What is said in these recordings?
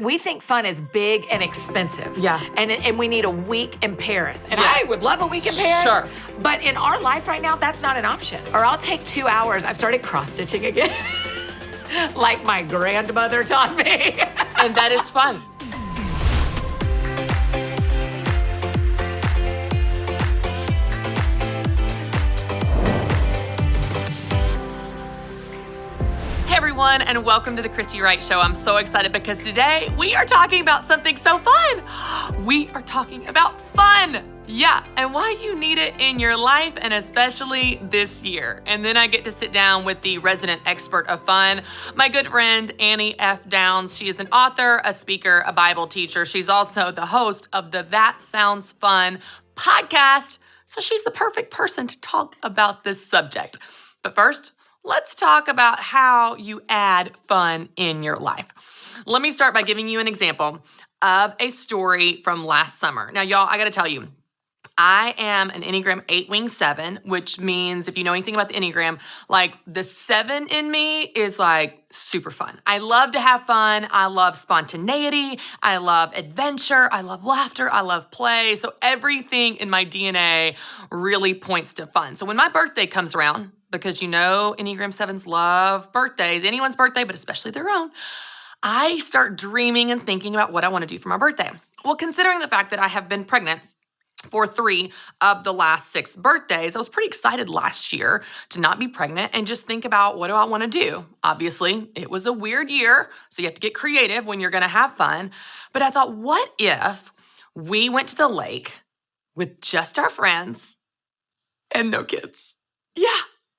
We think fun is big and expensive. Yeah. And we need a week in Paris. And Yes. I would love a week in Paris. Sure. But in our life right now, that's not an option. Or I'll take 2 hours. I've started cross-stitching again. Like my grandmother taught me. And that is fun. Hey everyone, and welcome to the Christy Wright Show. I'm so excited because today we are talking about something so fun. We are talking about fun. Yeah, and why you need it in your life, and especially this year. And then I get to sit down with the resident expert of fun, my good friend, Annie F. Downs. She is an author, a speaker, a Bible teacher. She's also the host of the That Sounds Fun podcast. So she's the perfect person to talk about this subject. But first, let's talk about how you add fun in your life. Let me start by giving you an example of a story from last summer. Now, y'all, I gotta tell you, I am an Enneagram 8 wing 7, which means if you know anything about the Enneagram, like the 7 in me is like super fun. I love to have fun. I love spontaneity. I love adventure. I love laughter. I love play. So everything in my DNA really points to fun. So when my birthday comes around, because you know Enneagram 7s love birthdays, anyone's birthday, but especially their own, I start dreaming and thinking about what I want to do for my birthday. Well, considering the fact that I have been pregnant for 3 of the last 6 birthdays, I was pretty excited last year to not be pregnant and just think about what do I want to do. Obviously, it was a weird year, so you have to get creative when you're going to have fun. But I thought, what if we went to the lake with just our friends and no kids? Yeah.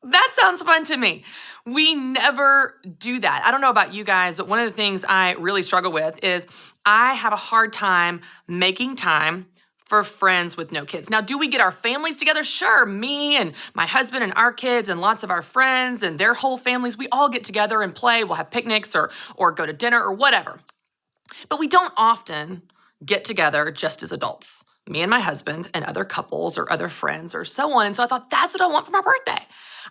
That sounds fun to me. We never do that. I don't know about you guys, but one of the things I really struggle with is I have a hard time making time for friends with no kids. Now, do we get our families together? Sure, me and my husband and our kids and lots of our friends and their whole families, we all get together and play. We'll have picnics or go to dinner or whatever. But we don't often get together just as adults, me and my husband and other couples or other friends or so on. And so I thought, that's what I want for my birthday.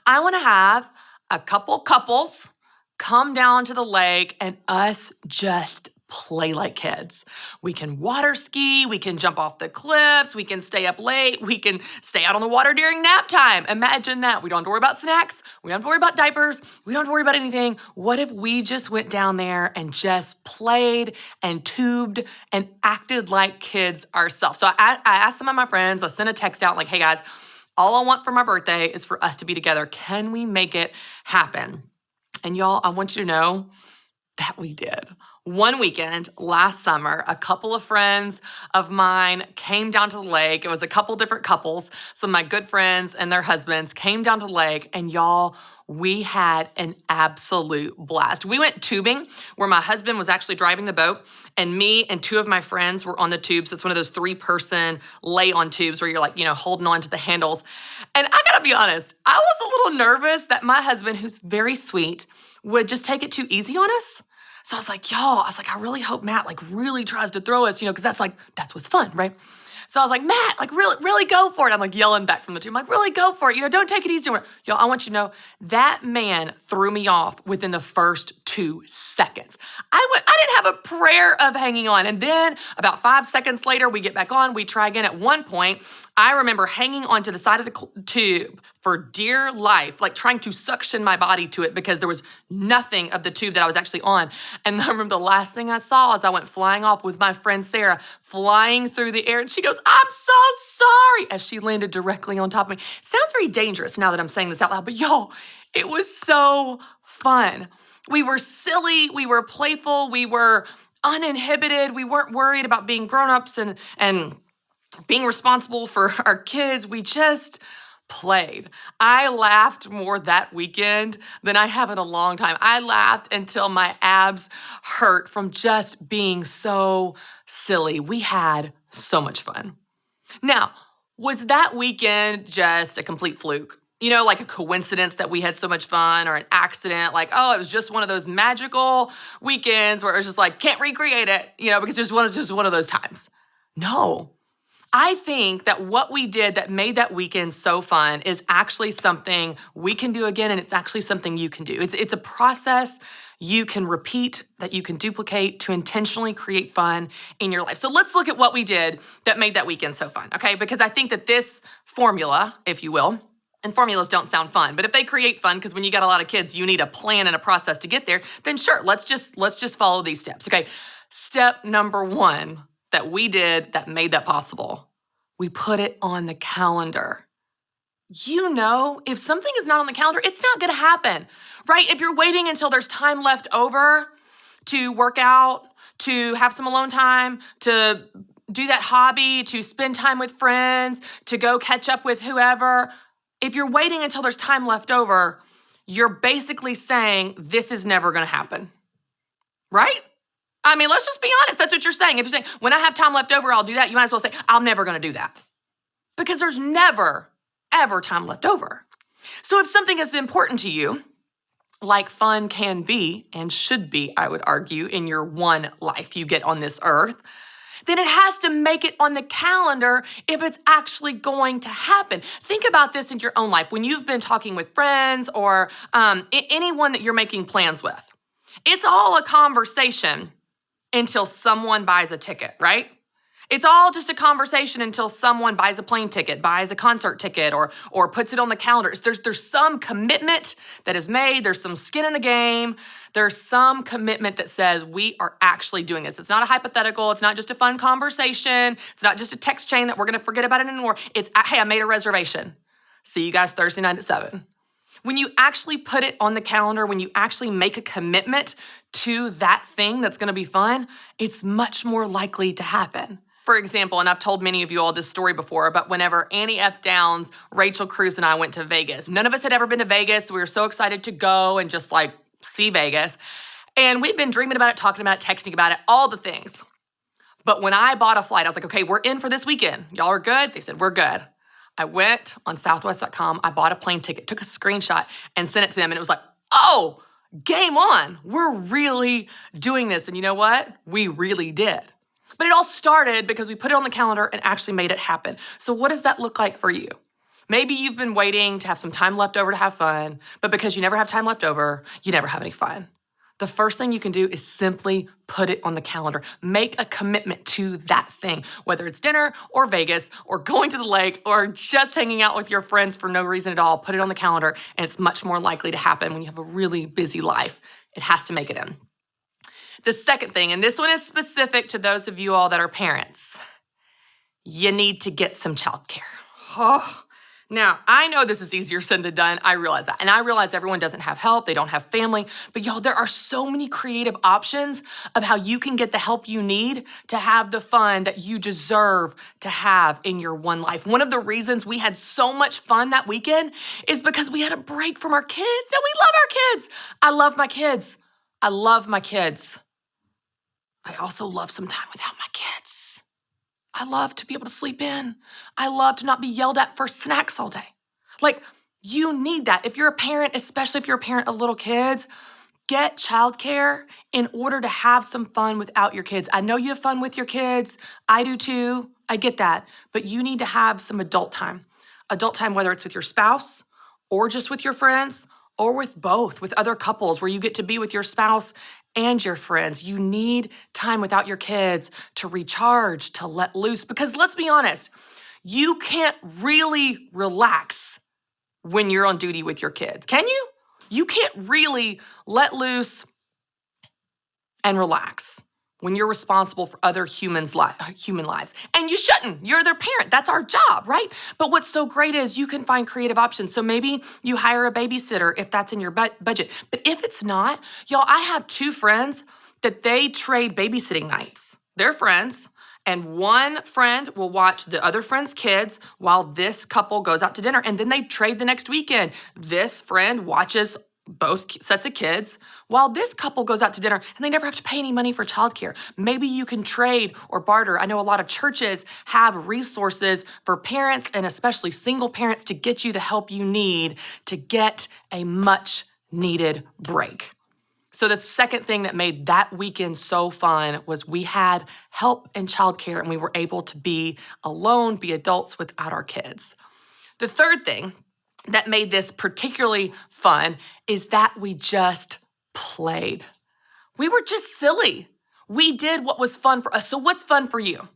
I want to have a couple couples come down to the lake and us just play like kids. We can water ski, we can jump off the cliffs, we can stay up late, we can stay out on the water during nap time. Imagine that. We don't have to worry about snacks, we don't have to worry about diapers, we don't have to worry about anything. What if we just went down there and just played and tubed and acted like kids ourselves? So I asked some of my friends, I sent a text out like, hey guys, all I want for my birthday is for us to be together. Can we make it happen? And y'all, I want you to know that we did. One weekend last summer, a couple of friends of mine came down to the lake. It was a couple different couples. Some of my good friends and their husbands came down to the lake, and y'all, we had an absolute blast. We went tubing where my husband was actually driving the boat, and me and 2 of my friends were on the tube. So it's one of those 3-person lay on tubes where you're like, holding on to the handles. And I gotta be honest, I was a little nervous that my husband, who's very sweet, would just take it too easy on us. So I was like, I really hope Matt really tries to throw us, because that's what's fun, right? So I was like, Matt, really go for it. I'm yelling back from the tube. I'm really go for it. Don't take it easy. Y'all, I want you to know that man threw me off within the first 2 seconds. I didn't have a prayer of hanging on. And then about 5 seconds later, we get back on, we try again. At one point, I remember hanging onto the side of the tube for dear life, trying to suction my body to it because there was nothing of the tube that I was actually on. And I remember the last thing I saw as I went flying off was my friend Sarah flying through the air. And she goes, I'm so sorry, as she landed directly on top of me. Sounds very dangerous now that I'm saying this out loud, but y'all, it was so fun. We were silly, we were playful, we were uninhibited, we weren't worried about being grown-ups and being responsible for our kids. We just played. I laughed more that weekend than I have in a long time. I laughed until my abs hurt from just being so silly. We had so much fun. Now, was that weekend just a complete fluke? Like a coincidence that we had so much fun, or an accident, it was just one of those magical weekends where it was just can't recreate it, because it was just one of those times. No. I think that what we did that made that weekend so fun is actually something we can do again, and it's actually something you can do. It's a process you can repeat, that you can duplicate to intentionally create fun in your life. So let's look at what we did that made that weekend so fun, okay? Because I think that this formula, if you will, and formulas don't sound fun, but if they create fun, because when you got a lot of kids, you need a plan and a process to get there, then sure, let's just follow these steps, okay? Step number 1 that we did that made that possible, we put it on the calendar. You know, if something is not on the calendar, it's not gonna happen, right? If you're waiting until there's time left over to work out, to have some alone time, to do that hobby, to spend time with friends, to go catch up with whoever, if you're waiting until there's time left over, you're basically saying this is never gonna happen, right? I mean, let's just be honest, that's what you're saying. If you're saying, when I have time left over, I'll do that, you might as well say, I'm never gonna do that. Because there's never, ever time left over. So if something is important to you, like fun can be and should be, I would argue, in your one life you get on this earth, then it has to make it on the calendar if it's actually going to happen. Think about this in your own life. When you've been talking with friends or anyone that you're making plans with, it's all a conversation until someone buys a ticket, right? It's all just a conversation until someone buys a plane ticket, buys a concert ticket, or puts it on the calendar. There's some commitment that is made. There's some skin in the game. There's some commitment that says we are actually doing this. It's not a hypothetical. It's not just a fun conversation. It's not just a text chain that we're going to forget about it anymore. It's, hey, I made a reservation. See you guys Thursday night at 7. When you actually put it on the calendar, when you actually make a commitment to that thing that's going to be fun, it's much more likely to happen. For example, and I've told many of you all this story before, but whenever Annie F. Downs, Rachel Cruz, and I went to Vegas, none of us had ever been to Vegas. We were so excited to go and just like see Vegas. And we've been dreaming about it, talking about it, texting about it, all the things. But when I bought a flight, I was like, okay, we're in for this weekend. Y'all are good? They said, we're good. I went on southwest.com, I bought a plane ticket, took a screenshot and sent it to them. And it was like, oh, game on. We're really doing this. And you know what? We really did. But it all started because we put it on the calendar and actually made it happen. So what does that look like for you? Maybe you've been waiting to have some time left over to have fun, but because you never have time left over, you never have any fun. The first thing you can do is simply put it on the calendar. Make a commitment to that thing, whether it's dinner or Vegas or going to the lake or just hanging out with your friends for no reason at all. Put it on the calendar and it's much more likely to happen when you have a really busy life. It has to make it in. The second thing, and this one is specific to those of you all that are parents, you need to get some childcare. Oh. Now, I know this is easier said than done. I realize that. And I realize everyone doesn't have help. They don't have family. But y'all, there are so many creative options of how you can get the help you need to have the fun that you deserve to have in your one life. One of the reasons we had so much fun that weekend is because we had a break from our kids. Now, we love our kids. I love my kids. I love my kids. I also love some time without my kids. I love to be able to sleep in. I love to not be yelled at for snacks all day. Like, you need that. If you're a parent, especially if you're a parent of little kids, get childcare in order to have some fun without your kids. I know you have fun with your kids. I do too. I get that. But you need to have some adult time. Adult time, whether it's with your spouse or just with your friends or with both, with other couples where you get to be with your spouse and your friends. You need time without your kids to recharge, to let loose. Because let's be honest, you can't really relax when you're on duty with your kids, can you? You can't really let loose and relax when you're responsible for other human lives. And you shouldn't. You're their parent. That's our job, right? But what's so great is you can find creative options. So maybe you hire a babysitter if that's in your budget. But if it's not, y'all, I have 2 friends that they trade babysitting nights. They're friends, and one friend will watch the other friend's kids while this couple goes out to dinner, and then they trade the next weekend. This friend watches both sets of kids while this couple goes out to dinner, and they never have to pay any money for childcare. Maybe you can trade or barter. I know a lot of churches have resources for parents and especially single parents to get you the help you need to get a much needed break. So the second thing that made that weekend so fun was we had help in childcare and we were able to be alone, be adults without our kids. The third thing that made this particularly fun is that we just played. We were just silly. We did what was fun for us. So what's fun for you?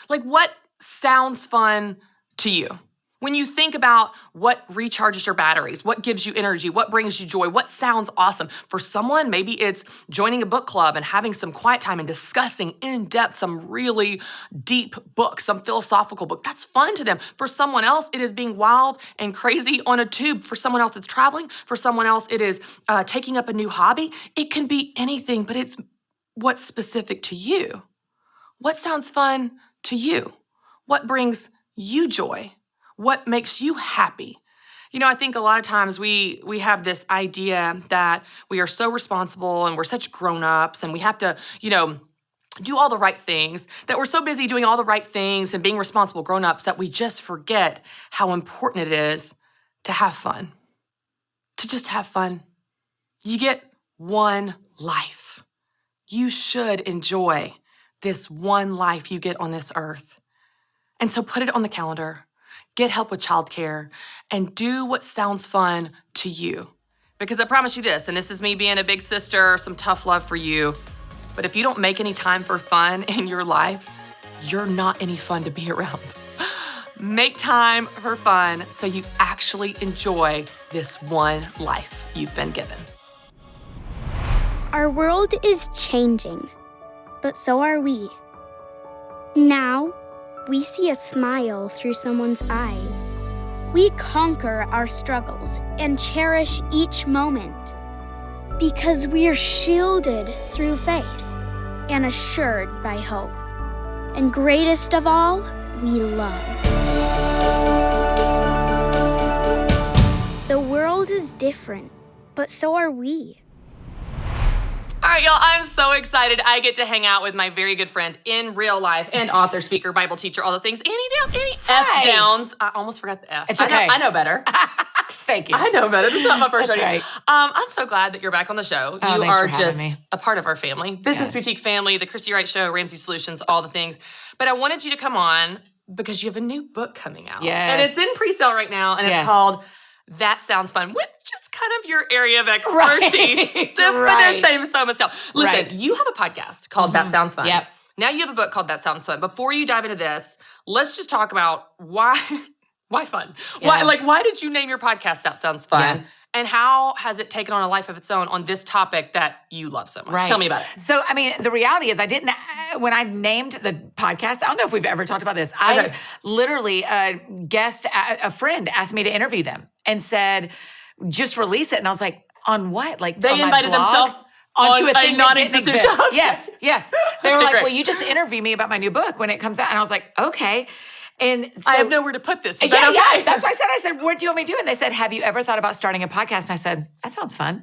Like, what sounds fun to you? When you think about what recharges your batteries, what gives you energy, what brings you joy, what sounds awesome. For someone, maybe it's joining a book club and having some quiet time and discussing in depth some really deep books, some philosophical book. That's fun to them. For someone else, it is being wild and crazy on a tube. For someone else, it's traveling. For someone else, it is taking up a new hobby. It can be anything, but it's what's specific to you. What sounds fun to you? What brings you joy? What makes you happy? You know, I think a lot of times we have this idea that we are so responsible and we're such grown-ups and we have to, do all the right things, that we're so busy doing all the right things and being responsible grown-ups that we just forget how important it is to have fun, to just have fun. You get one life. You should enjoy this one life you get on this earth. And so put it on the calendar. Get help with childcare, and do what sounds fun to you. Because I promise you this, and this is me being a big sister, some tough love for you, but if you don't make any time for fun in your life, you're not any fun to be around. Make time for fun so you actually enjoy this one life you've been given. Our world is changing, but so are we. Now, we see a smile through someone's eyes. We conquer our struggles and cherish each moment because we're shielded through faith and assured by hope. And greatest of all, we love. The world is different, but so are we. All right, y'all, I'm so excited. I get to hang out with my very good friend in real life and author, speaker, Bible teacher, all the things. Annie F-Downs. I almost forgot the F. It's okay. I know better. Thank you. I know better. This is not my first That's rodeo. right. I'm so glad that you're back on the show. Oh, you thanks are for having just me. a part of our family. Business Yes. Boutique family, the Christy Wright Show, Ramsey Solutions, all the things. But I wanted you to come on because you have a new book coming out. Yes. And it's in pre-sale right now, and it's Yes. called That Sounds Fun, which is kind of your area of expertise. Right. So much tell. Listen, Right. you have a podcast called That Sounds Fun. Yep. Now you have a book called That Sounds Fun. Before you dive into this, let's just talk about why fun? Yeah. Why did you name your podcast That Sounds Fun? Yeah. And how has it taken on a life of its own on this topic that you love so much? Right. Tell me about it. So, I mean, the reality is when I named the podcast, I don't know if we've ever talked about this. Okay. I literally, a friend asked me to interview them and said, just release it. And I was like, on what? Like, They on my invited blog? themselves onto on a thing a that didn't non-existent exist. show. Yes. They were Okay, like, great. well, you just interview me about my new book when it comes out. And I was like, okay. And so, I have nowhere to put this. Is yeah, that okay? yeah. That's what I said. I said, what do you want me to do? And they said, have you ever thought about starting a podcast? And I said, that sounds fun.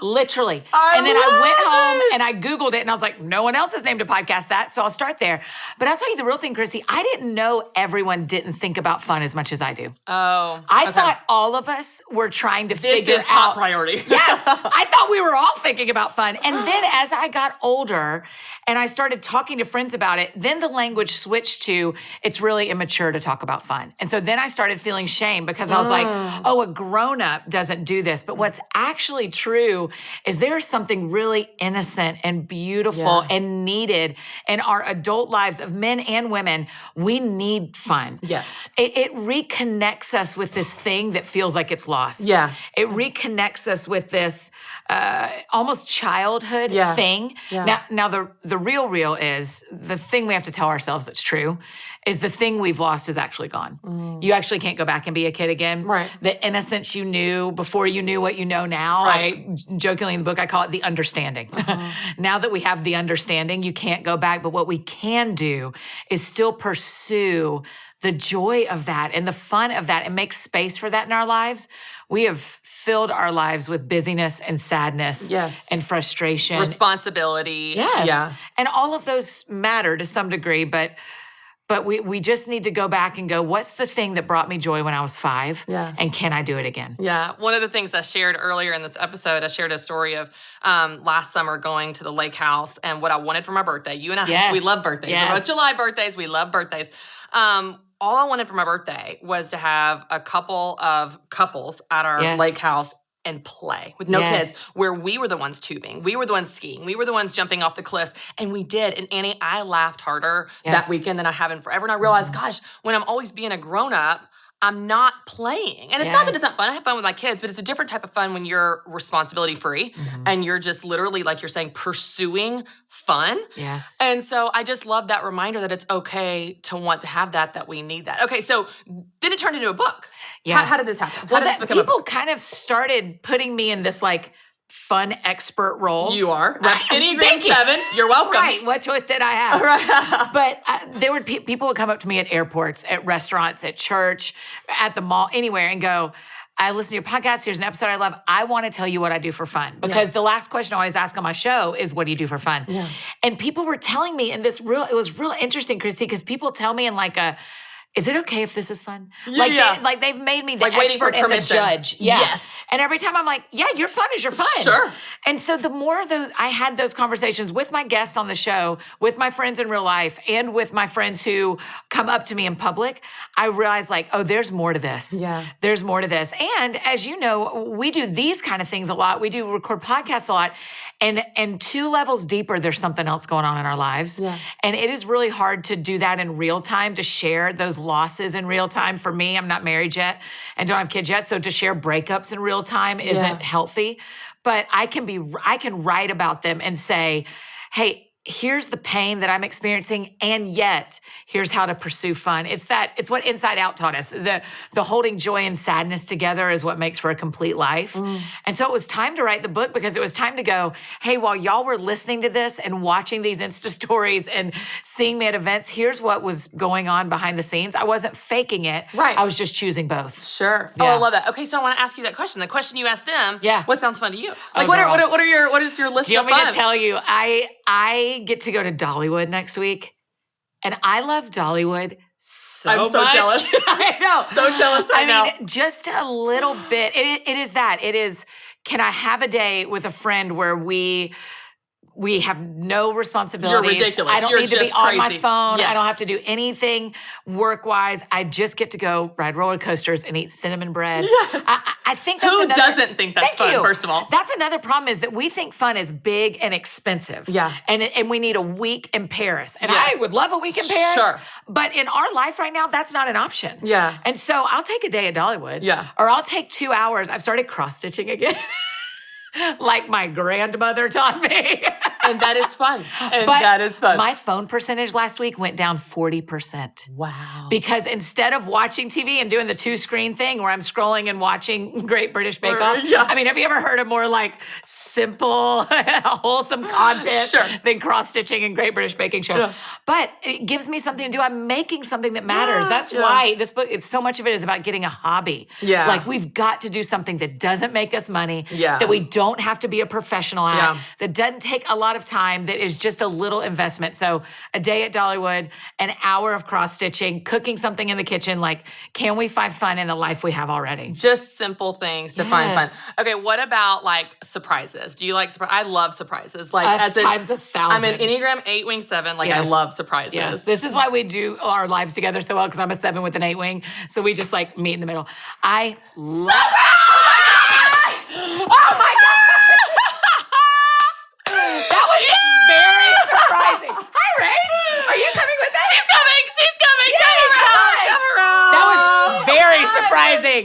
Literally. And then I went home and I Googled it and I was like, no one else has named a podcast that, so I'll start there. But I'll tell you the real thing, Christy, I didn't know everyone didn't think about fun as much as I do. Oh. I okay. thought all of us were trying to This figure is top out. priority. Yes, I thought we were all thinking about fun. And then as I got older and I started talking to friends about it, then the language switched to, it's really immature to talk about fun. And so then I started feeling shame because I was like, oh, a grown-up doesn't do this. But what's actually true is there's something really innocent and beautiful and needed in our adult lives of men and women. We need fun. Yes. It reconnects us with this thing that feels like it's lost. Yeah. It reconnects us with this almost childhood thing. Yeah. Now the real is the thing we have to tell ourselves that's true is the thing we've lost is actually gone. You actually can't go back and be a kid again. Right. The innocence you knew before you knew what you know now. Right. I jokingly in the book, I call it the understanding. Now that we have the understanding, you can't go back. But what we can do is still pursue the joy of that and the fun of that and make space for that in our lives. We have filled our lives with busyness and sadness and frustration. Responsibility. Yes. Yeah. And all of those matter to some degree, but we just need to go back and go, what's the thing that brought me joy when I was 5? Yeah. And can I do it again? Yeah. One of the things I shared earlier in this episode, I shared a story of last summer going to the lake house and what I wanted for my birthday. You and I, we love birthdays. Yes. We're both July birthdays. We love birthdays. All I wanted for my birthday was to have a couple of couples at our lake house and play with no kids, where we were the ones tubing, we were the ones skiing, we were the ones jumping off the cliffs, and we did. And Annie, I laughed harder that weekend than I have in forever. And I realized, gosh, when I'm always being a grown-up, I'm not playing. And it's not that it's not fun. I have fun with my kids, but it's a different type of fun when you're responsibility free and you're just literally, like you're saying, pursuing fun. Yes. And so I just love that reminder that it's okay to want to have that we need that. Okay, so then it turned into a book. Yeah. How did this happen? How Well, did this become a people book? kind of started putting me in this like fun expert role. You are. Right. Enneagram Thank you. 7. You're welcome. Right. What choice did I have? Right. But there would people would come up to me at airports, at restaurants, at church, at the mall, anywhere, and go, I listen to your podcast. Here's an episode I love. I want to tell you what I do for fun. Because the last question I always ask on my show is, what do you do for fun? Yeah. And people were telling me, and it was real interesting, Christy, because people tell me in like is it okay if this is fun? Like they've made me the expert and the judge. Yeah. Yes. And every time I'm like, yeah, your fun is your fun. Sure. And so the more I had those conversations with my guests on the show, with my friends in real life, and with my friends who come up to me in public, I realized like, oh, there's more to this. Yeah. There's more to this. And as you know, we do these kind of things a lot. We do record podcasts a lot. And 2 levels deeper, there's something else going on in our lives. Yeah. And it is really hard to do that in real time, to share those losses in real time. For me, I'm not married yet and don't have kids yet. So to share breakups in real time isn't healthy. But I can write about them and say, hey, here's the pain that I'm experiencing, and yet here's how to pursue fun. It's what Inside Out taught us. The holding joy and sadness together is what makes for a complete life. And so it was time to write the book, because it was time to go, hey, while y'all were listening to this and watching these Insta stories and seeing me at events, here's what was going on behind the scenes. I wasn't faking it. Right. I was just choosing both. Sure. Yeah. Oh, I love that. Okay, so I want to ask you that question. The question you asked them. Yeah. What sounds fun to you? Like, Oh, what girl. is your list Do you of want me fun? to tell you? I get to go to Dollywood next week, and I love Dollywood so I'm so much. jealous. I know. So jealous right now. I mean, just a little bit. It is that. It is, can I have a day with a friend where we have no responsibilities. You're ridiculous. I don't You're need to be just on my crazy. phone. Yes. I don't have to do anything work-wise. I just get to go ride roller coasters and eat cinnamon bread. Yes. I think that's Who another, doesn't think that's Thank fun, you. first of all? That's another problem, is that we think fun is big and expensive. Yeah. And we need a week in Paris. And Yes. I would love a week in Paris. Sure. But in our life right now, that's not an option. Yeah. And so I'll take a day at Dollywood. Yeah. Or I'll take 2 hours. I've started cross-stitching again. Like my grandmother taught me. And that is fun. And But that is fun. my phone percentage last week went down 40%. Wow. Because instead of watching TV and doing the 2-screen thing where I'm scrolling and watching Great British Bake Off, Yeah. I mean, have you ever heard of more like simple, wholesome content Sure. than cross-stitching and Great British Baking Show? Yeah. But it gives me something to do. I'm making something that matters. Yeah, That's yeah. why this book, it's so much of it is about getting a hobby. Yeah. Like we've got to do something that doesn't make us money, Yeah. that we don't have to be a professional at, Yeah. that doesn't take a lot of time, that is just a little investment. So a day at Dollywood, an hour of cross-stitching, cooking something in the kitchen. Like, can we find fun in the life we have already? Just simple things to find Yes. fun. Okay, what about like surprises? Do you like surprises? I love surprises. Like Times 1,000. I'm an Enneagram 8 wing 7. Like I Yes. love surprises. Yes, this is why we do our lives together so well, because I'm a 7 with an 8 wing. So we just like meet in the middle. I love Oh my God! That was very surprising. Hi, Rach. Are you coming with us? She's coming. She's coming. Yay, Come around. hi. Come around. That was very surprising.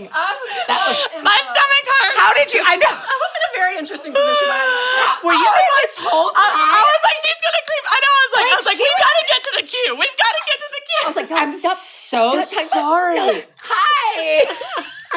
That was. My stomach hurts. How did you? I know. I was in a very interesting position. Were you in this whole time? I was like, she's gonna creep. I know. I was like, Wait, we've got to get to the queue. We've got to get to the queue. I was like, I'm so sorry. Hi.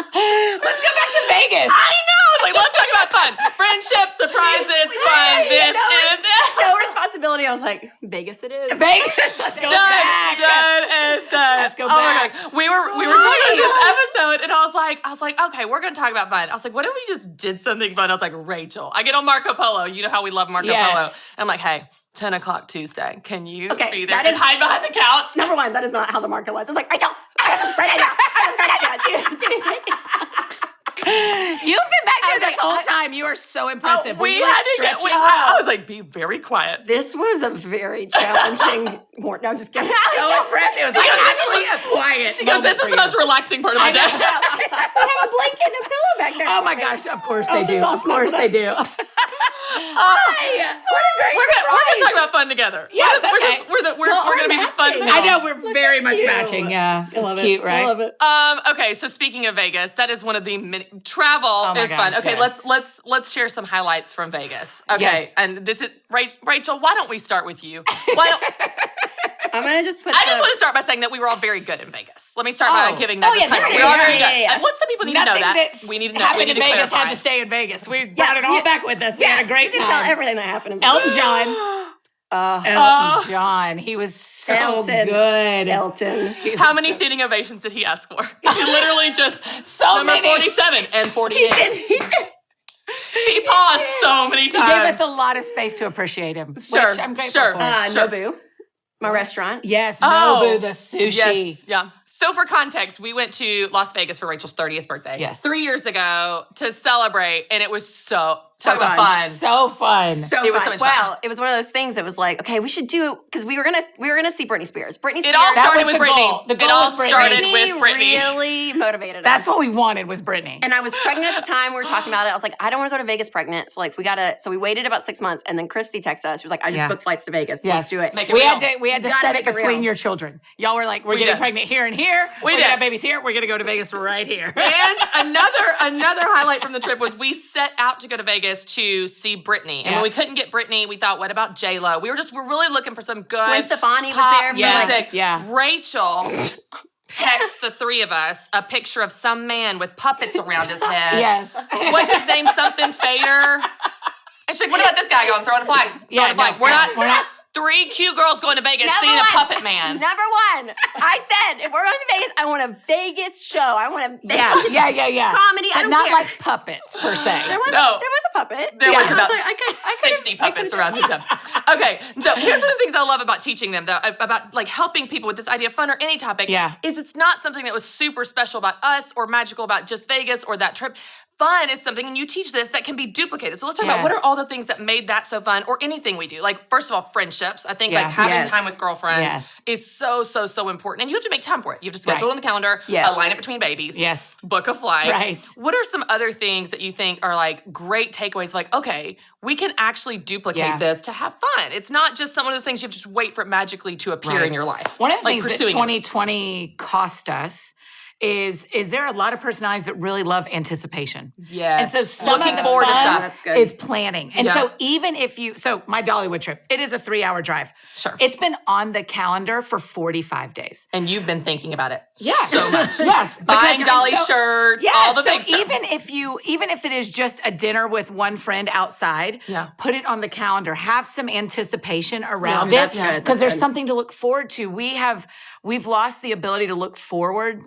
Let's go back to Vegas. I know. I was like, let's talk about fun. Friendship, surprises, fun. This is it. no responsibility. I was like, Vegas it is. Vegas. Let's go Done, back. done, and done. Let's go Oh my back. God. We were talking about this episode, and I was like, okay, we're gonna talk about fun. I was like, what if we just did something fun? I was like, Rachel, I get on Marco Polo. You know how we love Marco Yes. Polo. I'm like, hey, 10 o'clock Tuesday. Can you Okay, be there? that is- Just hide behind the couch. Number one, that is not how the market was. I was like, Rachel, I have this great idea. I have this great idea. Do you think? You've been back there this whole time. You are so impressive. We Were you, like, had to get. stretching? I was like, be very quiet. This was a very challenging morning. No, I'm just kidding. So impressive. It was like actually a quiet. She goes, this is the most relaxing part of my day. They have a blanket and a pillow back there. Oh my gosh! Of course they she's do. all Of course they do. Hi! What a great We're gonna talk about fun together. Yes, We're gonna be the fun. matching. I know we're very at much you. matching. Yeah, I love it's it. cute, right? I love it. Okay, so speaking of Vegas, that is one of the travel my is fun. gosh, Okay, yes. let's share some highlights from Vegas. Okay, Yes. and this is Rachel. Why don't we start with you? Why don't I'm going to just put I just want to start by saying that we were all very good in Vegas. Let me start by giving that disclaimer. this is- We're all very yeah, good. yeah. And what some people need to know Nothing that that's we need to know. We happened need in to Vegas clarify. had to stay in Vegas. We brought it all back with us. We had a great You can tell time. everything that happened in Elton John. Elton John. He was so Elton. good. Elton. He was How many so- standing ovations did he ask for? He literally just So number many. 47 and 48. He did. He paused so many He times. gave us a lot of space to appreciate him. Sure, Which I'm grateful sure. for. Sure. Nobu, my restaurant. Yes, Oh. Nobu, the sushi. Yes, yeah. So for context, we went to Las Vegas for Rachel's 30th birthday. Yes. 3 years ago to celebrate, and it was so talk about fun. fun. So fun. So It was fun. so much fun. Well, it was one of those things. It was like, okay, we should do because we were gonna see Britney Spears. Britney Spears. It all That started was with the Britney. goal. The goal It all was Britney. started with Britney. really motivated That's us. what we wanted was Britney. And I was pregnant at the time. We were talking about it. I was like, I don't want to go to Vegas pregnant. So like, So we waited about 6 months, and then Christy texted us. She was like, I just Yeah. booked flights to Vegas. Yes. Let's do it. Make it We real. had to Gotta set make it it between real. your children. Y'all were like, we're We getting did. pregnant here and here. We We're did. gonna have babies here. We're gonna go to Vegas right here. And another highlight from the trip was we set out to go to Vegas to see Britney. And Yeah. when we couldn't get Britney, we thought, what about J-Lo? We're really looking for some good Gwen Stefani was pop there. Yeah. music. Yeah. Rachel texts the three of us a picture of some man with puppets around his head. Yes. What's his name? Something Fader. And she's like, what about this guy going throwing a flag? Throwing a flag. no, we're not. Three cute girls going to Vegas Number seeing a one. puppet man. Number one, I said, if we're going to Vegas, I want a Vegas show. I want a Vegas Yeah. comedy. I But don't not care. like puppets per se. There was No. a puppet. There Yeah. was I was about like, I could 60 puppets around his head. Okay, so here's one of the things I love about teaching them, though, about like helping people with this idea of fun or any topic. Yeah. Is it's not something that was super special about us or magical about just Vegas or that trip. Fun is something, and you teach this, that can be duplicated. So let's talk about what are Yes. all the things that made that so fun, or anything we do. Like, first of all, friendships. I think Yeah. like having Yes. time with girlfriends Yes. is so important, and you have to make time for it. You have to schedule Right. it on the calendar, Yes. align it between babies, Yes. book a flight. Right. What are some other things that you think are like great takeaways? Like, okay, we can actually duplicate Yeah. this to have fun. It's not just some of those things you have to just wait for it magically to appear Right. in your life. One of the like things that pursuing it. 2020 cost us is there are a lot of personalities that really love anticipation. Yes. And so some looking of the forward to fun stuff. That's good. is planning. And Yeah. so even if my Dollywood trip, it is a 3-hour drive. Sure. It's been on the calendar for 45 days. And you've been thinking about it Yeah. so much. Yes. Buying because- Dolly and so- shirts, Yeah, all the so things. even if it is just a dinner with one friend outside, Yeah. put it on the calendar. Have some anticipation around that's it good, because that's there's good. something to look forward to. We've lost the ability to look forward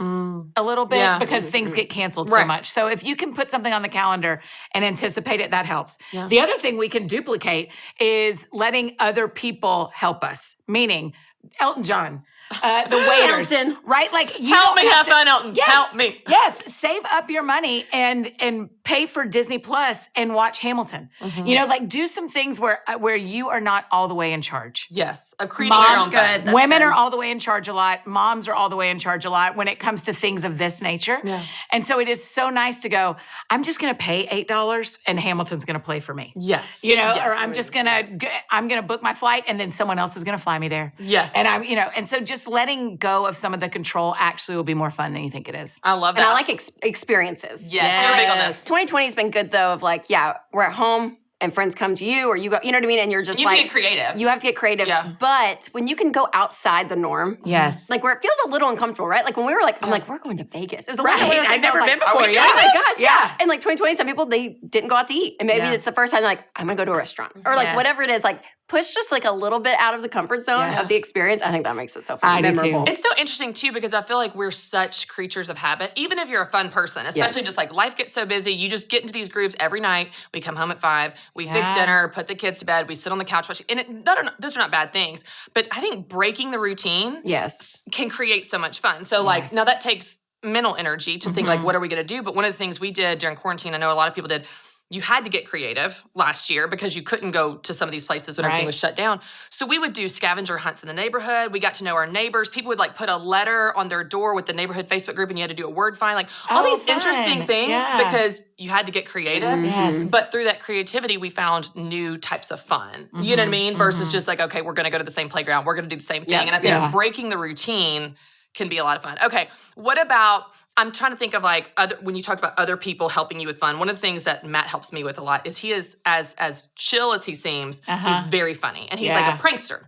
a little bit Yeah. because things get canceled so Right. much. So if you can put something on the calendar and anticipate it, that helps. Yeah. The other thing we can duplicate is letting other people help us, meaning Elton John. The waiters, Elton. right? Like you Help don't me have to- fun, Elton. Yes. Help me. Yes, save up your money and pay for Disney Plus and watch Hamilton. Mm-hmm. You know, like do some things where you are not all the way in charge. Yes. Of creating your Mom's own good. fun. That's Women good. are all the way in charge a lot. Moms are all the way in charge a lot when it comes to things of this nature. Yeah. And so it is so nice to go, I'm just going to pay $8 and Hamilton's going to play for me. Yes. You know, Yes. or I'm just going to book my flight and then someone else is going to fly me there. Yes. And and so just letting go of some of the control actually will be more fun than you think it is. I love that. And I like experiences. Yes, you're big on this. 2020 has been good though. Of like, yeah, we're at home and friends come to you, or you go. You know what I mean? And you're just You have like, to get creative. You have to get creative. Yeah. But when you can go outside the norm, Yes. like where it feels a little uncomfortable, right? Like when we were like, I'm like, we're going to Vegas. It was a Right. little bit. I've never been before. Are we Yeah. doing Oh my gosh, Yeah. yeah. And like 2020, some people, they didn't go out to eat. And maybe Yeah. it's the first time they're like, I'm gonna go to a restaurant. Or like Yes. whatever it is, like push just like a little bit out of the comfort zone Yes. of the experience. I think that makes it so I fun. do too. Memorable. It's so interesting too because I feel like we're such creatures of habit. Even if you're a fun person, especially Yes. just like life gets so busy, you just get into these grooves every night. We come home at 5, we fix Yeah. dinner, put the kids to bed, we sit on the couch watching. And those are not bad things, but I think breaking the routine Yes. can create so much fun. So like Yes. now that takes mental energy to think like, what are we going to do? But one of the things we did during quarantine, I know a lot of people did, you had to get creative last year because you couldn't go to some of these places when everything was shut down. So we would do scavenger hunts in the neighborhood. We got to know our neighbors. People would like put a letter on their door with the neighborhood Facebook group and you had to do a word find, like all these interesting things because you had to get creative. Yes. But through that creativity, we found new types of fun. You know what I mean? Versus just like, okay, we're going to go to the same playground. We're going to do the same thing. And I think breaking the routine can be a lot of fun. Okay, what about, I'm trying to think of like when you talked about other people helping you with fun, one of the things that Matt helps me with a lot is he is as chill as he seems, he's very funny. And he's like a prankster.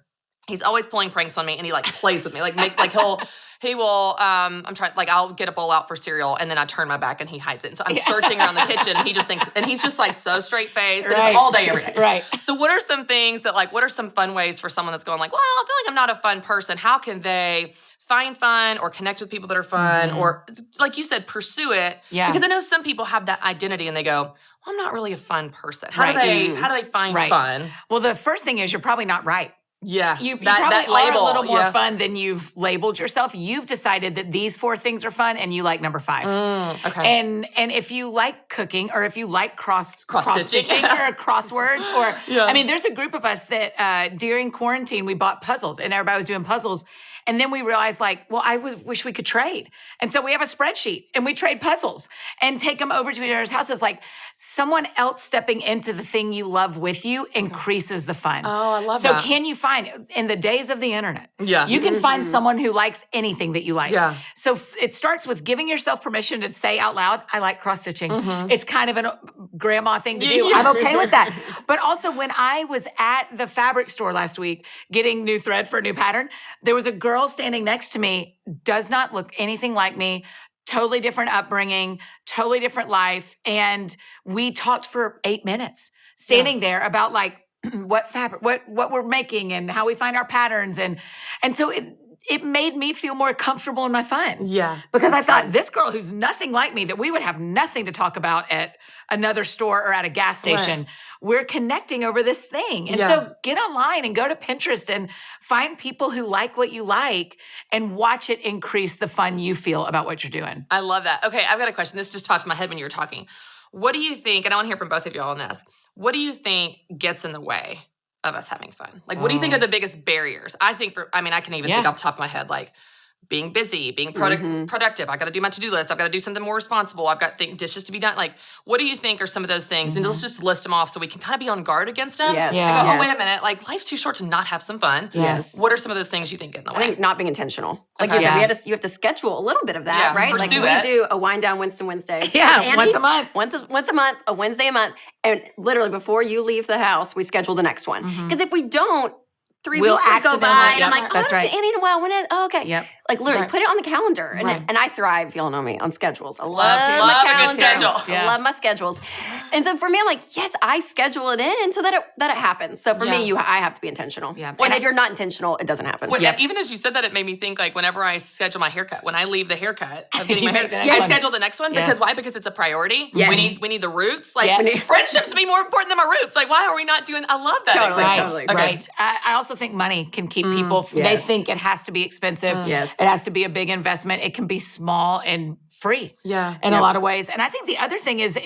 He's always pulling pranks on me and he like plays with me. Like makes like he will, I'm trying, like I'll get a bowl out for cereal and then I turn my back and he hides it. And so I'm searching around the kitchen and he just thinks, and he's just like so straight faced, but it's all day, every day. Right. So what are some things that like, what are some fun ways for someone that's going like, well, I feel like I'm not a fun person. How can they find fun or connect with people that are fun or like you said, pursue it? Yeah. Because I know some people have that identity and they go, well, I'm not really a fun person. How do they find fun? Well, the first thing is you're probably not right. Yeah. You that probably label, are a little more fun than you've labeled yourself. You've decided that these 4 things are fun and you like number 5. Okay. And if you like cooking or if you like cross-stitching or crosswords or, I mean, there's a group of us that during quarantine, we bought puzzles and everybody was doing puzzles. And then we realized like, well, I wish we could trade. And so we have a spreadsheet and we trade puzzles and take them over to each other's houses. Like someone else stepping into the thing you love with you increases the fun. Oh, I love that. So can you find, in the days of the internet, Yeah. you can find someone who likes anything that you like. Yeah. So it starts with giving yourself permission to say out loud, I like cross-stitching. It's kind of a grandma thing to do. Yeah. I'm okay with that. But also when I was at the fabric store last week getting new thread for a new pattern, there was a girl standing next to me, does not look anything like me, totally different upbringing, totally different life. And we talked for 8 minutes standing there about like what fabric, what we're making and how we find our patterns. And so it made me feel more comfortable in my fun. Yeah. Because I thought this girl who's nothing like me, that we would have nothing to talk about at another store or at a gas station. We're connecting over this thing. And so get online and go to Pinterest and find people who like what you like and watch it increase the fun you feel about what you're doing. I love that. Okay, I've got a question. This just popped in my head when you were talking. What do you think, and I want to hear from both of y'all on this, what do you think gets in the way of us having fun? Like, what do you think are the biggest barriers? I think I can even think off the top of my head, like being busy, being productive. I got to do my to-do list. I've got to do something more responsible. I've got dishes to be done. Like, what do you think are some of those things? And let's just list them off so we can kind of be on guard against them. Yes. Yeah. Go, oh, wait a minute. Like, life's too short to not have some fun. Yes. What are some of those things you think get in the way? I think not being intentional. Like Okay. you said, Yeah. you have to schedule a little bit of that, Yeah, right? Like pursue we it. do a wind down Wednesdays. Yeah, Andy, once a month. Once a month, a Wednesday a month. And literally before you leave the house, we schedule the next one. Because if we don't, 3 We'll weeks will go by accidentally- and I'm yep, like, oh, that's I haven't right. seen Andy in a while. When okay. Yep. Like literally Right. put it on the calendar. And, Right. and I thrive, y'all know me, on schedules. I love love my a good calendar. schedule. Yeah. I love my schedules. And so for me, I'm like, yes, I schedule it in so that it happens. So for me, I have to be intentional. Yeah. And if you're not intentional, it doesn't happen. Well, even as you said that, it made me think like whenever I schedule my haircut, when I leave the haircut of getting You my hair, make the next I one. schedule the next one because Yes. why? Because it's a priority. Yes. We need the roots. Like Yeah. friendships be more important than my roots. Like why are we not doing? I love that. Totally, example. totally. Okay. Right. I also think money can keep people, they Yes. think it has to be expensive. Yes. It has to be a big investment. It can be small and free Yeah. in a lot of ways. And I think the other thing is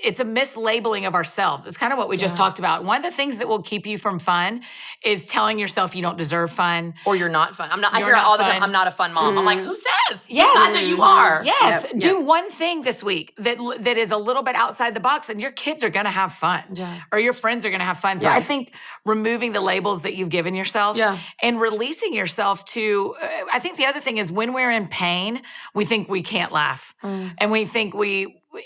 it's a mislabeling of ourselves. It's kind of what we just talked about. One of the things that will keep you from fun is telling yourself you don't deserve fun. Or you're not fun. I You're hear it not all the fun. time. I'm not a fun mom. I'm like, who says? Yes. Decide that you are. Yes. Yep. Do one thing this week that is a little bit outside the box and your kids are going to have fun. Yeah. Or your friends are going to have fun. So Yeah. I think removing the labels that you've given yourself and releasing yourself to, I think the other thing is when we're in pain, we think we can't laugh. And we think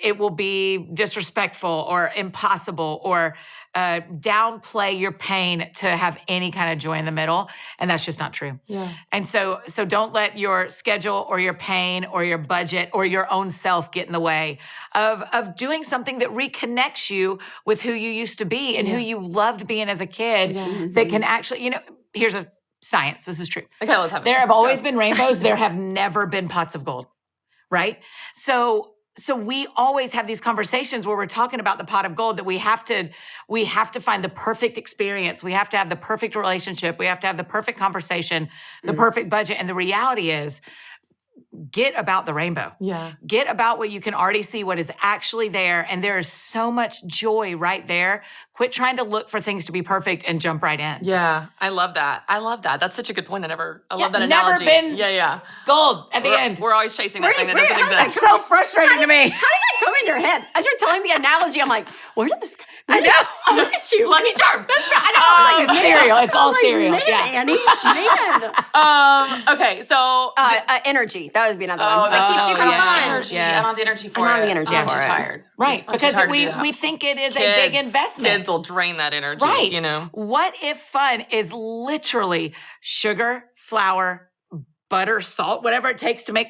it will be disrespectful or impossible or downplay your pain to have any kind of joy in the middle. And that's just not true. Yeah. And so don't let your schedule or your pain or your budget or your own self get in the way of doing something that reconnects you with who you used to be and who you loved being as a kid that can actually, here's a science. This is true. Okay, let's have it. There have always been rainbows. There have never been pots of gold, right? So we always have these conversations where we're talking about the pot of gold that we have to find the perfect experience. We have to have the perfect relationship. We have to have the perfect conversation, the perfect budget. And the reality is get about the rainbow. Yeah. Get about what you can already see, what is actually there. And there is so much joy right there. Quit trying to look for things to be perfect and jump right in. Yeah. I love that. That's such a good point. I love that never analogy. been Yeah. gold at the end. We're always chasing that thing that doesn't That's exist. so frustrating to me. How did that come in your head? As you're telling the analogy, I'm like, where did this? I know. Oh, look at you. Lucky Charms. That's right. I know. It's cereal. It's all like, cereal. Man, Yeah. Annie, man. Okay. So. Energy. That would be another one. That keeps you kind of fun. energy. Yes. I'm on the energy for I'm it. on the energy I'm for just it. tired. Right. I'm Because tired to do that. we think it is a big investment. Kids will drain that energy. Right. You know. What if fun is literally sugar, flour, butter, salt, whatever it takes to make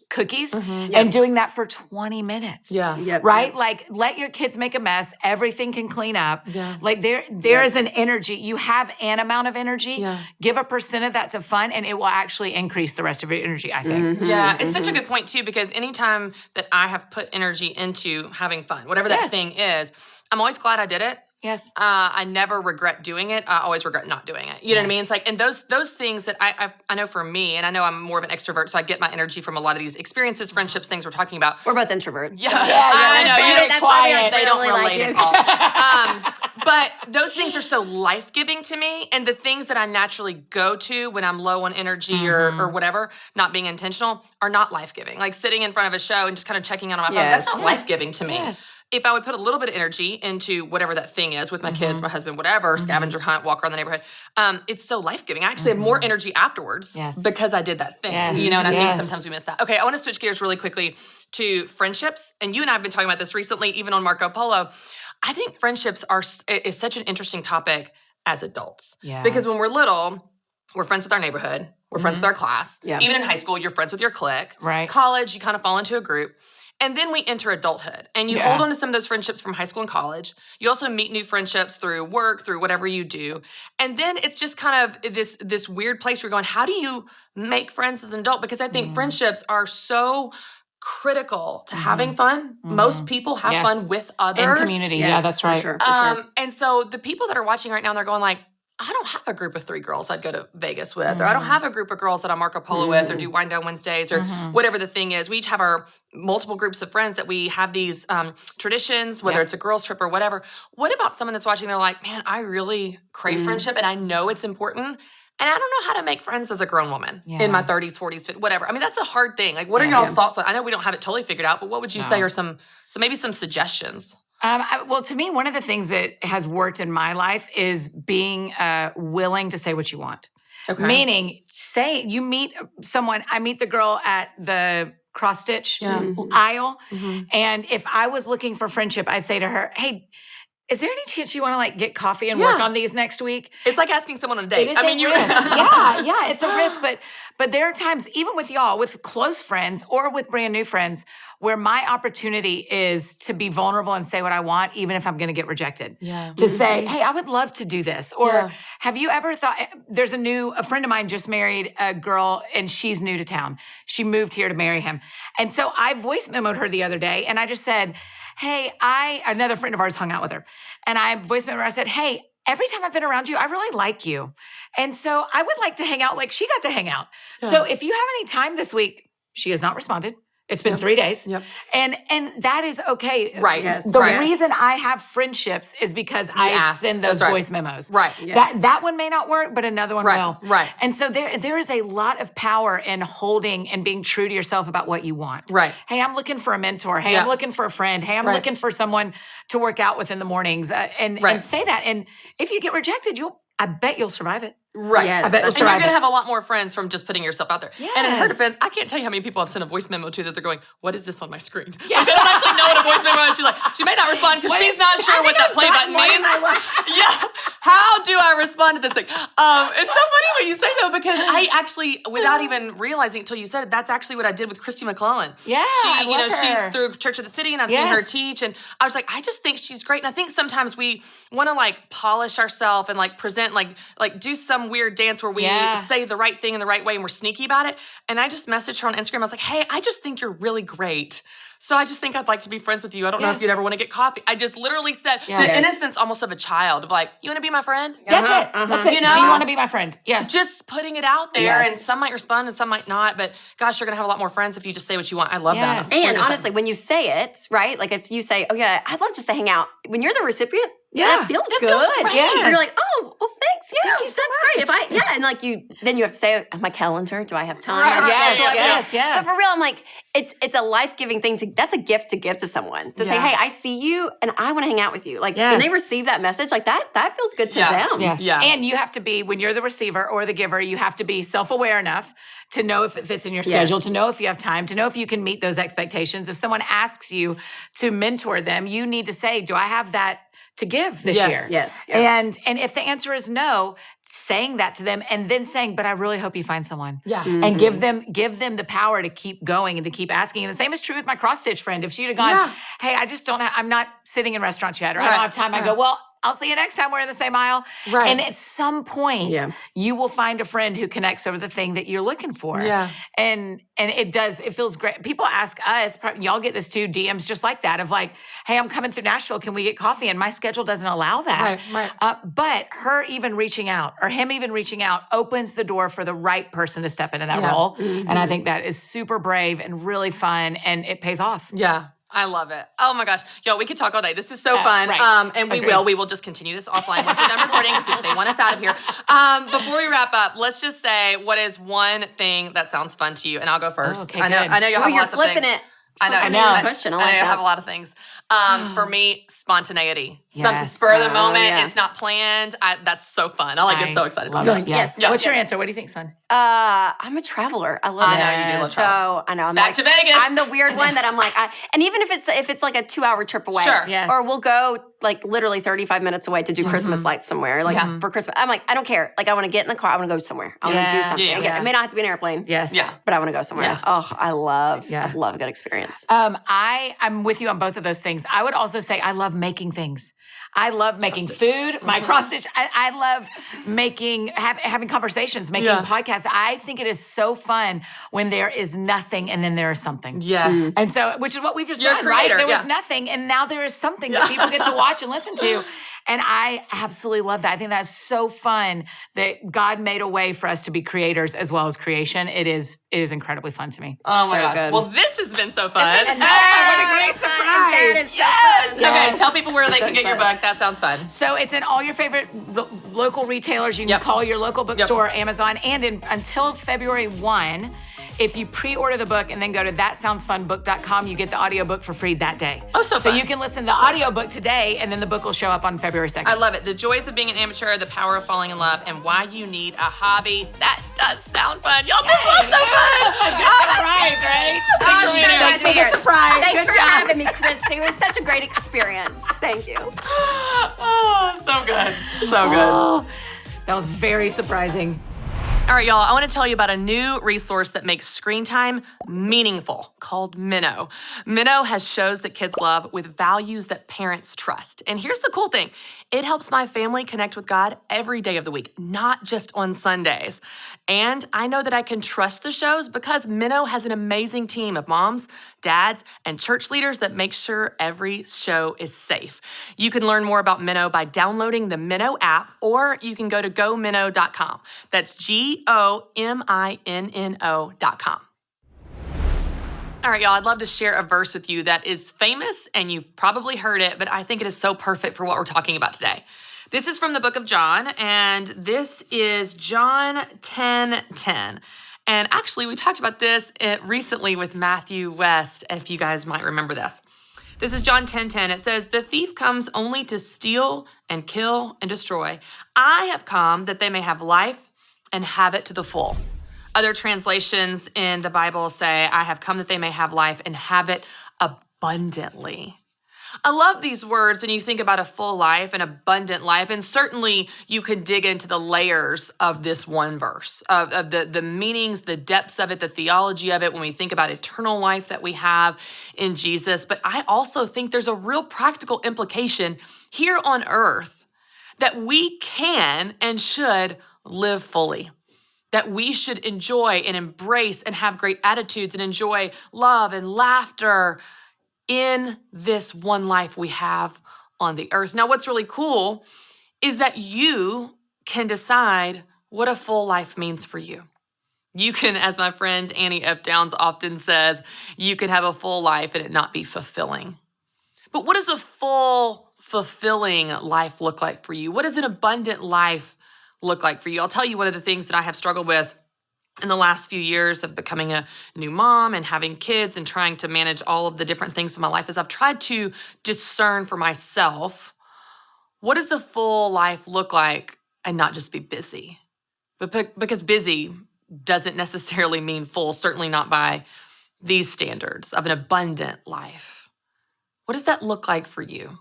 cookies, and doing that for 20 minutes? Yeah. Yep. Right? Like, let your kids make a mess. Everything can clean up. Yeah. Like, there is an energy. You have an amount of energy. Yeah. Give a percent of that to fun, and it will actually increase the rest of your energy, I think. Yeah, it's such a good point too, because anytime that I have put energy into having fun, whatever that Yes. thing is, I'm always glad I did it. Yes. I never regret doing it. I always regret not doing it. You know what I mean? Yes. It's like, and those things that I know for me, and I know I'm more of an extrovert, so I get my energy from a lot of these experiences, friendships, things we're talking about. We're both introverts. Yeah, so- I know. You don't, that's why we, like, they don't really like relate you. at all. But those things are so life-giving to me, and the things that I naturally go to when I'm low on energy or whatever, not being intentional, are not life-giving. Like sitting in front of a show and just kind of checking out on my phone, that's not Yes. life-giving to me. Yes. If I would put a little bit of energy into whatever that thing is with my kids, my husband, whatever, scavenger hunt, walk around the neighborhood, it's so life-giving. I actually have more energy afterwards Yes. because I did that thing. Yes. You know, and I think Yes. sometimes we miss that. Okay, I want to switch gears really quickly to friendships. And you and I have been talking about this recently, even on Marco Polo. I think friendships is such an interesting topic as adults. Yeah. Because when we're little, we're friends with our neighborhood. We're friends with our class. Yeah. Even in high school, you're friends with your clique. Right. College, you kind of fall into a group. And then we enter adulthood, and you hold on to some of those friendships from high school and college. You also meet new friendships through work, through whatever you do. And then it's just kind of this weird place where you're going, how do you make friends as an adult? Because I think friendships are so critical to having fun. Most people have Yes. fun with others. In community. Yeah, that's for right. Sure, for sure. And so the people that are watching right now, they're going like, I don't have a group of 3 girls I'd go to Vegas with, or I don't have a group of girls that I'm Marco Polo with, or do Wind Down Wednesdays, or whatever the thing is. We each have our multiple groups of friends that we have these traditions, whether it's a girls trip or whatever. What about someone that's watching? They're like, man, I really crave friendship, and I know it's important. And I don't know how to make friends as a grown woman in my 30s, 40s, 50s, whatever. I mean, that's a hard thing. Like, what are y'all's thoughts on? I know we don't have it totally figured out, but what would you say are maybe some suggestions? Well, to me, one of the things that has worked in my life is being willing to say what you want. Okay. Meaning, say you meet someone, I meet the girl at the cross-stitch aisle, and if I was looking for friendship, I'd say to her, hey, is there any chance you want to like get coffee and work on these next week? It's like asking someone on a date. It is I mean, a you risk. yeah, it's a risk. But there are times, even with y'all, with close friends or with brand new friends, where my opportunity is to be vulnerable and say what I want, even if I'm going to get rejected. Yeah. To say, hey, I would love to do this. Or Yeah. have you ever thought, there's a friend of mine just married a girl and she's new to town. She moved here to marry him. And so I voice memoed her the other day and I just said, hey, another friend of ours hung out with her. And I voice memoed her, I said, hey, every time I've been around you, I really like you. And so I would like to hang out like she got to hang out. So if you have any time this week, she has not responded. It's been 3 days. Yep. And that is okay. Right. Yes. The Right. reason I have friendships is because I asked. send those That's right. voice memos. Right. Yes. That one may not work, but another one Right. will. Right. And so there is a lot of power in holding and being true to yourself about what you want. Right. Hey, I'm looking for a mentor. Hey, Yeah. I'm looking for a friend. Hey, I'm Right. looking for someone to work out with in the mornings. And say that. And if you get rejected, I bet you'll survive it. Right. Yes, I bet And you'll you're survive going to it. have a lot more friends from just putting yourself out there. And in her Yes. defense, I can't tell you how many people I've sent a voice memo to that they're going, what is this on my screen? Yeah. They don't actually know what a voice memo is. She's like, she may not respond because she's not sure what that play button means. Yeah. How do I respond to this thing? It's so funny what you say though, because I actually, without even realizing until you said it, that's actually what I did with Christy McClellan. Yeah, I love her. She's through Church of the City and I've seen her Yes. teach. And I was like, I just think she's great. And I think sometimes we want to like polish ourselves and like present, like do some weird dance where we say the right thing in the right way and we're sneaky about it. And I just messaged her on Instagram. I was like, hey, I just think you're really great. so I just think I'd like to be friends with you. I don't know if you'd ever want to get coffee. I just literally said the innocence almost of a child of like, you want to be my friend? That's it. That's it. You know? Do you want to be my friend? Yes. Just putting it out there, and some might respond and some might not. But gosh, you're gonna have a lot more friends if you just say what you want. I love that. And honestly, when you say it, right? Like if you say, "Oh yeah, I'd love just to hang out," when you're the recipient, that feels good. Yes. You're like, "Oh, well, thanks. Yeah, that's great." And like then you have to say, "My calendar. Do I have time?" Yes. But for real, I'm like, it's a life-giving thing. That's a gift to give to someone to say, "Hey, I see you, and I want to hang out with you." Like when they receive that message, like that feels good to them. Yes. Yeah. And you have to be, when you're the receiver or the giver, you have to be self-aware enough to know if it fits in your schedule, to know if you have time, to know if you can meet those expectations. If someone asks you to mentor them, you need to say, do I have that to give this year? Yes. Yeah. And if the answer is no, saying that to them and then saying, but I really hope you find someone. Yeah. And give them the power to keep going and to keep asking. And the same is true with my cross stitch friend. If she'd have gone, hey, I just I'm not sitting in restaurants yet, or I don't have time. I go, well, I'll see you next time we're in the same aisle. Right. And at some point, you will find a friend who connects over the thing that you're looking for. Yeah. And it feels great. People ask us, y'all get this too, DMs just like that of like, hey, I'm coming through Nashville. Can we get coffee? And my schedule doesn't allow that. Right. But her even reaching out or him even reaching out opens the door for the right person to step into that role. And I think that is super brave and really fun, and it pays off. Yeah. I love it. Oh my gosh. Y'all, we could talk all day. This is so fun. Right. And we will just continue this offline once we're done recording because they want us out of here. Before we wrap up, let's just say, what is one thing that sounds fun to you? And I'll go first. Okay, I know you'll have lots of things. You're flipping it. I know. Question. I know like you that. have a lot of things. For me, spontaneity. Something Yes. spur of the moment. yeah. It's not planned. That's so fun. I get so excited about love it. it. Yes. Yes. What's your answer? What do you think's fun? I'm a traveler. I love I it. know you do love travel. So I know I'm Back to Vegas. I'm the weird one that I'm like, and even if it's like a 2-hour trip away, Sure. Yes. or we'll go like literally 35 minutes away to do Christmas lights somewhere, like for Christmas. I'm like, I don't care. Like I want to get in the car. I want to go somewhere. I want to do something. Yeah. Again, it may not have to be an airplane. Yes. Yeah. But I want to go somewhere. Yes. Oh, I love a good experience. I'm with you on both of those things. I would also say I love making things. I love making food, my cross stitch. I love having conversations, making podcasts. I think it is so fun when there is nothing and then there is something. Yeah. And so, which is what we've just You're a done, right? creator, There was nothing, and now there is something that people get to watch and listen to. And I absolutely love that. I think that's so fun that God made a way for us to be creators as well as creation. It is incredibly fun to me. Oh my So gosh. good. Well, this has been so fun. What a great surprise. Yes. Okay, Yes. tell people where they So can get your excited. book. That sounds fun. So it's in all your favorite local retailers. You can call your local bookstore, Amazon, and until February 1, if you pre-order the book and then go to thatsoundsfunbook.com, you get the audiobook for free that day. Oh, so fun. you can listen to the audiobook today, and then the book will show up on February 2nd. I love it. The joys of being an amateur, the power of falling in love, and why you need a hobby. That does sound fun. Y'all, this was so fun. Surprise, right? Thanks for being here. Thanks for the surprise. Thanks Good for job. having me, Christy. It was such a great experience. Thank you. Oh, so good. So good. Oh, that was very surprising. All right, y'all, I want to tell you about a new resource that makes screen time meaningful called Minnow. Minnow has shows that kids love with values that parents trust. And here's the cool thing. It helps my family connect with God every day of the week, not just on Sundays. And I know that I can trust the shows because Minnow has an amazing team of moms, dads, and church leaders that make sure every show is safe. You can learn more about Minnow by downloading the Minnow app, or you can go to gominnow.com. That's GOMINNO.com. All right, y'all, I'd love to share a verse with you that is famous, and you've probably heard it, but I think it is so perfect for what we're talking about today. This is from the book of John, and this is John 10:10. And actually, we talked about this recently with Matthew West, if you guys might remember this. This is John 10:10. It says, "The thief comes only to steal and kill and destroy. I have come that they may have life and have it to the full." Other translations in the Bible say, "I have come that they may have life and have it abundantly." I love these words when you think about a full life, an abundant life, and certainly you can dig into the layers of this one verse, of the meanings, the depths of it, the theology of it when we think about eternal life that we have in Jesus. But I also think there's a real practical implication here on earth that we can and should live fully, that we should enjoy and embrace and have great attitudes and enjoy love and laughter, in this one life we have on the earth. Now, what's really cool is that you can decide what a full life means for you. You can, as my friend Annie F. Downs often says, you can have a full life and it not be fulfilling. But what does a full, fulfilling life look like for you? What does an abundant life look like for you? I'll tell you one of the things that I have struggled with in the last few years of becoming a new mom and having kids and trying to manage all of the different things in my life is I've tried to discern for myself, what does a full life look like and not just be busy? But because busy doesn't necessarily mean full, certainly not by these standards of an abundant life. What does that look like for you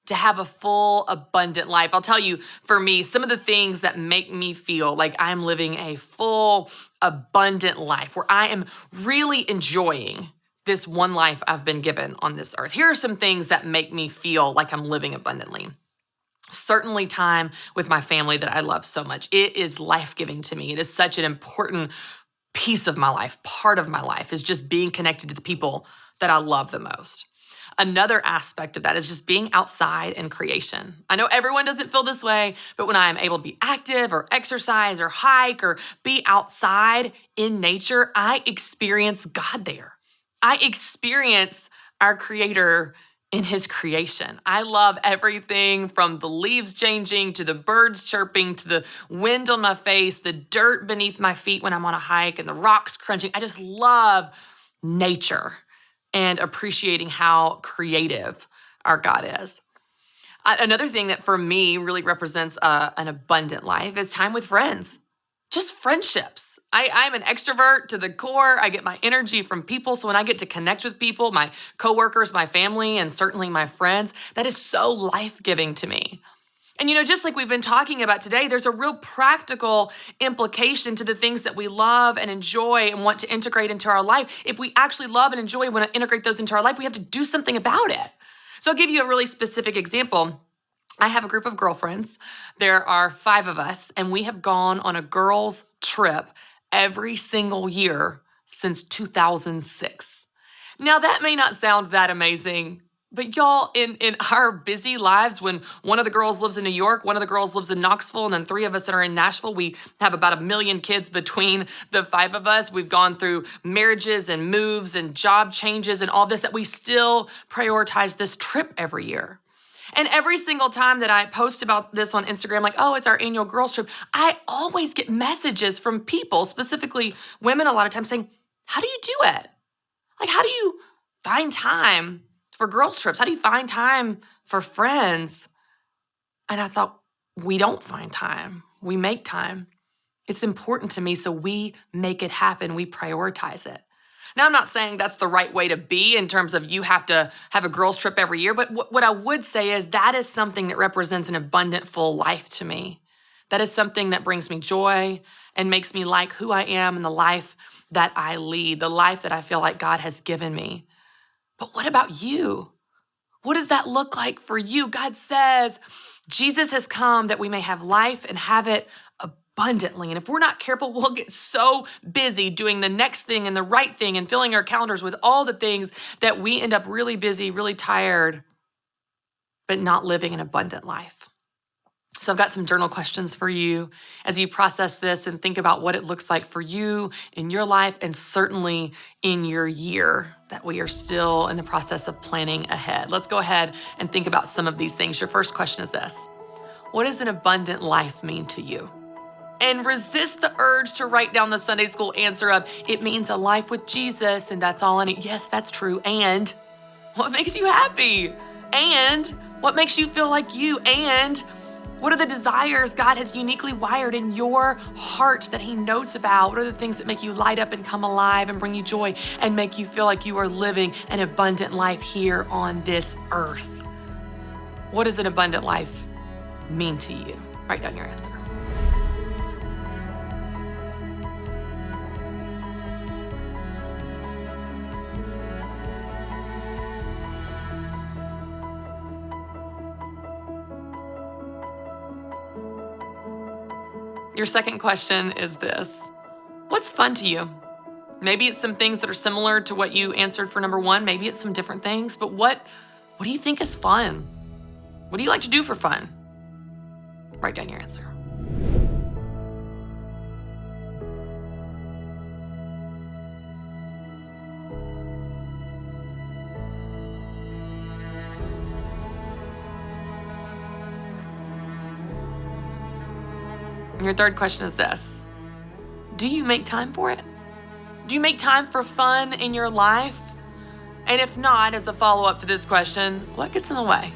to have a full, abundant life? I'll tell you, for me, some of the things that make me feel like I'm living a full, abundant life where I am really enjoying this one life I've been given on this earth. Here are some things that make me feel like I'm living abundantly. Certainly time with my family that I love so much. It is life-giving to me. It is such an important piece of my life. Part of my life is just being connected to the people that I love the most. Another aspect of that is just being outside in creation. I know everyone doesn't feel this way, but when I am able to be active or exercise or hike or be outside in nature, I experience God there. I experience our Creator in His creation. I love everything from the leaves changing to the birds chirping to the wind on my face, the dirt beneath my feet when I'm on a hike and the rocks crunching. I just love nature and appreciating how creative our God is. Another thing that for me really represents an abundant life is time with friends, just friendships. I'm an extrovert to the core. I get my energy from people. So when I get to connect with people, my coworkers, my family, and certainly my friends, that is so life-giving to me. And just like we've been talking about today, there's a real practical implication to the things that we love and enjoy and want to integrate into our life. If we actually love and enjoy and want to integrate those into our life, we have to do something about it. So I'll give you a really specific example. I have a group of girlfriends. There are 5 of us, and we have gone on a girls' trip every single year since 2006. Now, that may not sound that amazing, but y'all, in our busy lives, when one of the girls lives in New York, one of the girls lives in Knoxville, and then 3 of us that are in Nashville, we have about 1 million kids between the 5 of us. We've gone through marriages and moves and job changes and all this, that we still prioritize this trip every year. And every single time that I post about this on Instagram, like, oh, it's our annual girls trip, I always get messages from people, specifically women a lot of times, saying, how do you do it? Like, how do you find time for girls trips? How do you find time for friends? And I thought, we don't find time. We make time. It's important to me, so we make it happen. We prioritize it. Now, I'm not saying that's the right way to be in terms of you have to have a girls trip every year, but what I would say is that is something that represents an abundant, full life to me. That is something that brings me joy and makes me like who I am and the life that I lead, the life that I feel like God has given me. But what about you? What does that look like for you? God says Jesus has come that we may have life and have it abundantly. And if we're not careful, we'll get so busy doing the next thing and the right thing and filling our calendars with all the things that we end up really busy, really tired, but not living an abundant life. So I've got some journal questions for you as you process this and think about what it looks like for you in your life and certainly in your year that we are still in the process of planning ahead. Let's go ahead and think about some of these things. Your first question is this: what does an abundant life mean to you? And resist the urge to write down the Sunday school answer of, it means a life with Jesus and that's all I need. Yes, that's true. And what makes you happy? And what makes you feel like you? And what are the desires God has uniquely wired in your heart that He knows about? What are the things that make you light up and come alive and bring you joy and make you feel like you are living an abundant life here on this earth? What does an abundant life mean to you? Write down your answer. Your second question is this: what's fun to you? Maybe it's some things that are similar to what you answered for number 1. Maybe it's some different things, but what do you think is fun? What do you like to do for fun? Write down your answer. Your third question is this: do you make time for it? Do you make time for fun in your life? And if not, as a follow-up to this question, what gets in the way?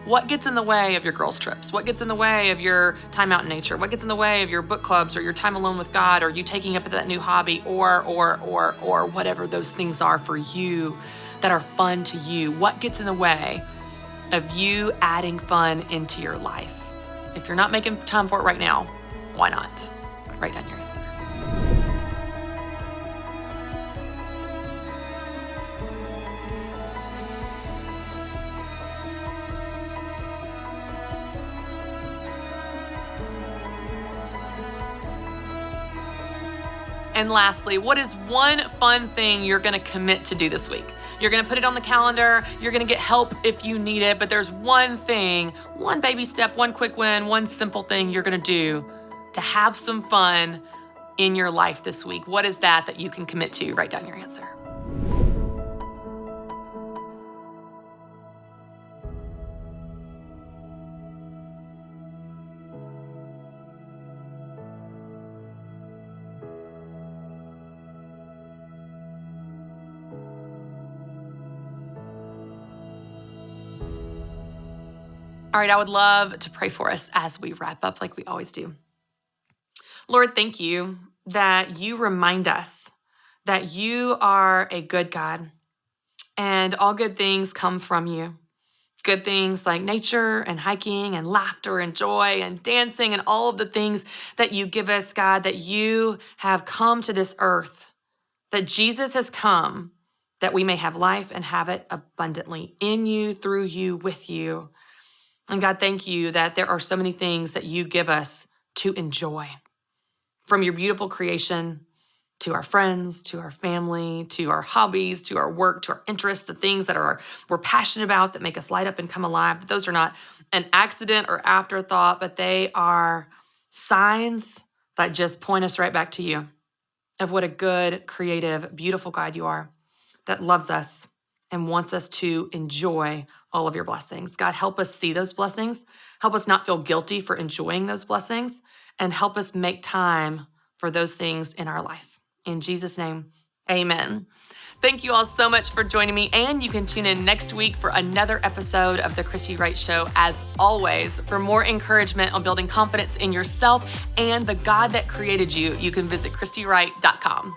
What gets in the way of your girls' trips? What gets in the way of your time out in nature? What gets in the way of your book clubs or your time alone with God or you taking up that new hobby or whatever those things are for you that are fun to you? What gets in the way of you adding fun into your life? If you're not making time for it right now, why not? Write down your answer. And lastly, what is one fun thing you're gonna commit to do this week? You're gonna put it on the calendar, you're gonna get help if you need it, but there's one thing, one baby step, one quick win, one simple thing you're gonna do to have some fun in your life this week. What is that you can commit to? Write down your answer. All right, I would love to pray for us as we wrap up like we always do. Lord, thank you that you remind us that you are a good God and all good things come from you. Good things like nature and hiking and laughter and joy and dancing and all of the things that you give us, God, that you have come to this earth, that Jesus has come that we may have life and have it abundantly in you, through you, with you. And God, thank you that there are so many things that you give us to enjoy. From your beautiful creation, to our friends, to our family, to our hobbies, to our work, to our interests, the things that we're passionate about that make us light up and come alive. Those are not an accident or afterthought, but they are signs that just point us right back to you, of what a good, creative, beautiful God you are that loves us and wants us to enjoy all of your blessings. God, help us see those blessings. Help us not feel guilty for enjoying those blessings, and help us make time for those things in our life. In Jesus' name, amen. Thank you all so much for joining me, and you can tune in next week for another episode of The Christy Wright Show. As always, for more encouragement on building confidence in yourself and the God that created you, you can visit ChristyWright.com.